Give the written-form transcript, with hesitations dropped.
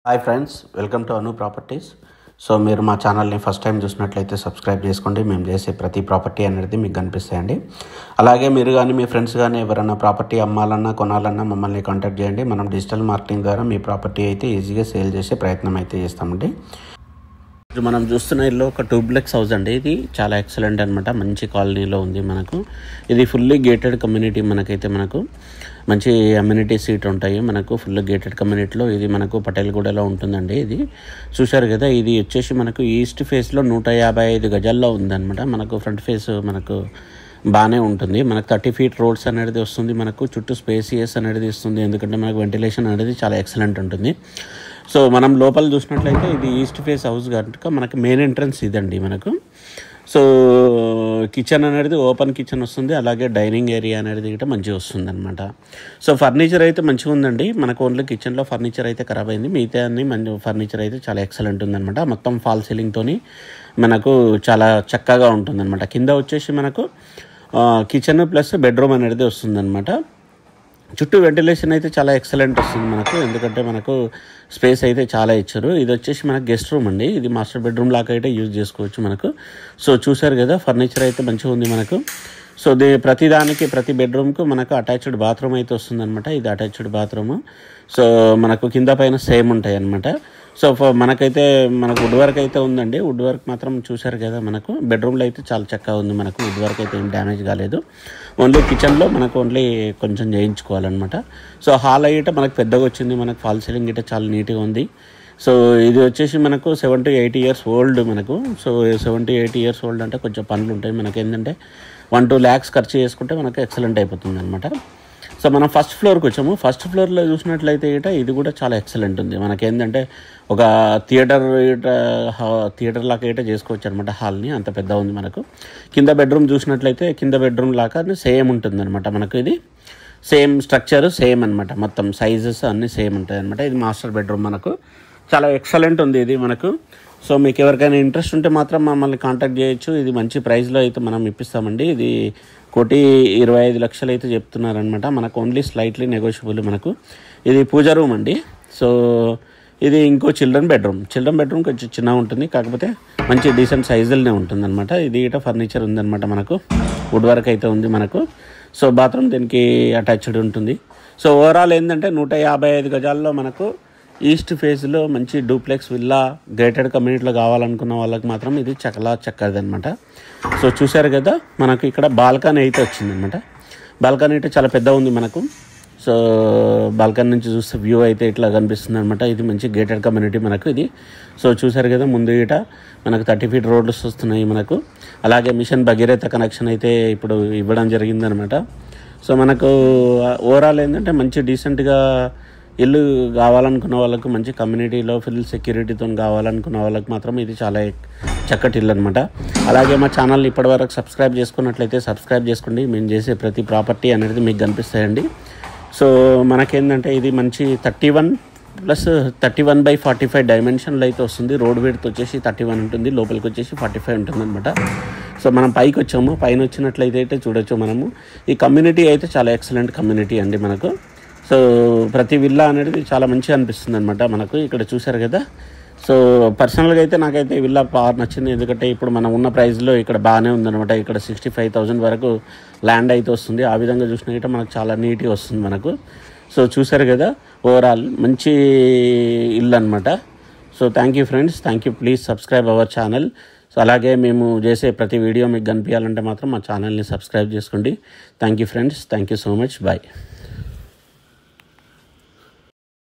Hi friends, welcome to Anu properties. So మీరు మా ఛానల్ని ఫస్ట్ టైం చూసినట్లయితే సబ్స్క్రైబ్ చేసుకోండి. మేము చేసే ప్రతి ప్రాపర్టీ అనేది మీకు కనిపిస్తాయండి. అలాగే మీరు కానీ మీ ఫ్రెండ్స్ కానీ ఎవరైనా ప్రాపర్టీ అమ్మాలన్నా కొనాలన్నా మమ్మల్ని కాంటాక్ట్ చేయండి. మనం డిజిటల్ మార్కెటింగ్ ద్వారా మీ ప్రాపర్టీ అయితే ఈజీగా సేల్ చేసే ప్రయత్నం అయితే చేస్తామండి. మనం చూస్తున్న ఇల్లు ఒక డూప్లెక్స్ హౌస్ అండి. ఇది చాలా ఎక్సలెంట్ అనమాట. మంచి కాలనీలో ఉంది. మనకు ఇది ఫుల్లీ గేటెడ్ కమ్యూనిటీ. మనకు మంచి అమ్యూనిటీ సీట్ ఉంటాయి. మనకు ఫుల్ గేటెడ్ కమ్యూనిటీలో ఇది మనకు పటేల్గూడలో ఉంటుందండి. ఇది చూశారు కదా, ఇది వచ్చేసి మనకు ఈస్ట్ ఫేస్లో 155 గజాల్లో ఉందన్నమాట. మనకు ఫ్రంట్ ఫేస్ మనకు బాగానే ఉంటుంది. మనకు 30 feet రోడ్స్ అనేది వస్తుంది. మనకు చుట్టూ స్పేసియస్ అనేది ఇస్తుంది. ఎందుకంటే మనకు వెంటిలేషన్ అనేది చాలా ఎక్సలెంట్ ఉంటుంది. సో మనం లోపల చూసినట్లయితే ఇది ఈస్ట్ ఫేస్ హౌస్ కనుక మనకి మెయిన్ ఎంట్రన్స్ ఇదండి మనకు. సో కిచెన్ అనేది ఓపెన్ కిచెన్ వస్తుంది. అలాగే డైనింగ్ ఏరియా అనేది కూడా మంచిగా వస్తుంది అనమాట. సో ఫర్నిచర్ అయితే మంచిగా ఉందండి. మనకు ఓన్లీ కిచెన్లో ఫర్నిచర్ అయితే ఖరాబ్ అయింది. మిగతా అన్ని మంచి ఫర్నిచర్ అయితే చాలా ఎక్సలెంట్ ఉందన్నమాట. మొత్తం ఫాల్ సీలింగ్తో మనకు చాలా చక్కగా ఉంటుందన్నమాట. కింద వచ్చేసి మనకు కిచెన్ ప్లస్ బెడ్రూమ్ అనేది వస్తుందన్నమాట. చుట్టూ వెంటిలేషన్ అయితే చాలా ఎక్సలెంట్ వస్తుంది మనకు. ఎందుకంటే మనకు స్పేస్ అయితే చాలా ఇచ్చారు. ఇది వచ్చేసి మనకు గెస్ట్ రూమ్ అండి. ఇది మాస్టర్ బెడ్రూమ్ లాగా అయితే యూజ్ చేసుకోవచ్చు మనకు. సో చూసారు కదా, ఫర్నిచర్ అయితే మంచిగా ఉంది మనకు. సో ప్రతి బెడ్రూమ్కు మనకు అటాచ్డ్ బాత్రూమ్ అయితే వస్తుందన్నమాట. ఇది అటాచ్డ్ బాత్రూము. సో మనకు కింద పైన సేమ్ ఉంటాయి అన్నమాట. సో మనకైతే వుడ్ వర్క్ అయితే ఉందండి. వుడ్ వర్క్ మాత్రం చూశారు కదా, మనకు బెడ్రూమ్లో అయితే చాలా చక్కగా ఉంది. మనకు వుడ్ వర్క్ అయితే ఏం డ్యామేజ్ కాలేదు. ఓన్లీ కిచెన్లో మనకు ఓన్లీ కొంచెం చేయించుకోవాలన్నమాట. సో హాల్ అయ్యేట మనకు పెద్దగా వచ్చింది. మనకు ఫాల్ సీలింగ్ అయితే చాలా నీట్గా ఉంది. సో ఇది వచ్చేసి మనకు 7 to 8 years ఓల్డ్ మనకు. సో 7 to 8 years ఓల్డ్ అంటే కొంచెం పనులు ఉంటాయి. మనకి ఏంటంటే 1-2 lakhs ఖర్చు చేసుకుంటే మనకు ఎక్సలెంట్ అయిపోతుంది అనమాట. సో మనం ఫస్ట్ ఫ్లోర్కి వచ్చాము. ఫస్ట్ ఫ్లోర్లో చూసినట్లయితే ఇది కూడా చాలా ఎక్సలెంట్ ఉంది. మనకేంటంటే ఒక థియేటర్ లాగా అయితే చేసుకోవచ్చు అనమాట. హాల్ని అంత పెద్ద ఉంది మనకు. కింద బెడ్రూమ్ చూసినట్లయితే కింద బెడ్రూమ్ లాగా సేమ్ ఉంటుంది అనమాట. మనకు ఇది సేమ్ స్ట్రక్చర్ సేమ్ అనమాట. మొత్తం సైజెస్ అన్నీ సేమ్ ఉంటాయి అనమాట. ఇది మాస్టర్ బెడ్రూమ్ మనకు. చాలా ఎక్సలెంట్ ఉంది ఇది మనకు. సో మీకు ఎవరికైనా ఇంట్రెస్ట్ ఉంటే మాత్రం మమ్మల్ని కాంటాక్ట్ చేయొచ్చు. ఇది మంచి ప్రైస్లో అయితే మనం ఇప్పిస్తామండి. ఇది 1,25,00,000 అయితే చెప్తున్నారనమాట. మనకు ఓన్లీ స్లైట్లీ నెగోషియబుల్ మనకు. ఇది పూజ రూమ్ అండి. సో ఇది ఇంకో చిల్డ్రన్ బెడ్రూమ్ కొంచెం చిన్నగా ఉంటుంది. కాకపోతే మంచి డీసెంట్ సైజులనే ఉంటుందన్నమాట. ఇది ఇట ఫర్నిచర్ ఉందన్నమాట. మనకు వుడ్ వర్క్ అయితే ఉంది మనకు. సో బాత్రూమ్ దీనికి అటాచ్డ్ ఉంటుంది. సో ఓవరాల్ ఏంటంటే 155 గజాల్లో మనకు ఈస్ట్ ఫేస్లో మంచి డూప్లెక్స్ విల్లా గ్రేటెడ్ కమ్యూనిటీలో కావాలనుకున్న వాళ్ళకి మాత్రం ఇది చాలా చక్కది అనమాట. సో చూశారు కదా, మనకు ఇక్కడ బాల్కనీ అయితే వచ్చిందనమాట. బాల్కనీ అయితే చాలా పెద్ద ఉంది మనకు. సో బాల్కనీ నుంచి చూస్తే వ్యూ అయితే ఇట్లా కనిపిస్తుంది అనమాట. ఇది మంచి గేటెడ్ కమ్యూనిటీ మనకు ఇది. సో చూశారు కదా, ముందు ఇట మనకు 30 feet రోడ్స్ వస్తున్నాయి మనకు. అలాగే మిషన్ భగీరథ కనెక్షన్ అయితే ఇప్పుడు ఇవ్వడం జరిగిందనమాట. సో మనకు ఓవరాల్ ఏంటంటే మంచి డీసెంట్గా ఇల్లు కావాలనుకున్న వాళ్ళకు, మంచి కమ్యూనిటీలో ఫుల్ సెక్యూరిటీతో కావాలనుకున్న వాళ్ళకి మాత్రం ఇది చాలా చక్కటి ఇల్లు అనమాట. అలాగే మా ఛానల్ని ఇప్పటివరకు సబ్స్క్రైబ్ చేసుకున్నట్లయితే సబ్స్క్రైబ్ చేసుకోండి. మేము చేసే ప్రతి ప్రాపర్టీ అనేది మీకు కనిపిస్తాయండి. సో మనకేంటంటే ఇది మంచి 31/45 డైమెన్షన్లు అయితే వస్తుంది. రోడ్ విడ్త్ వచ్చేసి 31 ఉంటుంది. లోపలికి వచ్చేసి 45 ఉంటుంది అనమాట. సో మనం పైకి వచ్చాము. పైన వచ్చినట్లయితే చూడొచ్చు మనము. ఈ కమ్యూనిటీ అయితే చాలా ఎక్సలెంట్ కమ్యూనిటీ అండి మనకు. సో ప్రతి విల్లా అనేది చాలా మంచిగా అనిపిస్తుంది అనమాట మనకు. ఇక్కడ చూశారు కదా. సో పర్సనల్గా అయితే నాకైతే ఈ విల్లా బాగా నచ్చింది. ఎందుకంటే ఇప్పుడు మనం ఉన్న ప్రైస్లో ఇక్కడ బాగానే ఉందన్నమాట. ఇక్కడ 65,000 వరకు ల్యాండ్ అయితే వస్తుంది. ఆ విధంగా చూసినట్టు మనకు చాలా నీట్గా వస్తుంది మనకు. సో చూశారు కదా, ఓవరాల్ మంచి ఇల్లు అనమాట. So thank you friends, thank you. Please subscribe our channel. So అలాగే మేము చేసే ప్రతి వీడియో మీకు కనిపించాలంటే మాత్రం మా ఛానల్ని సబ్స్క్రైబ్ చేసుకోండి. Thank you friends, thank you so much. Bye.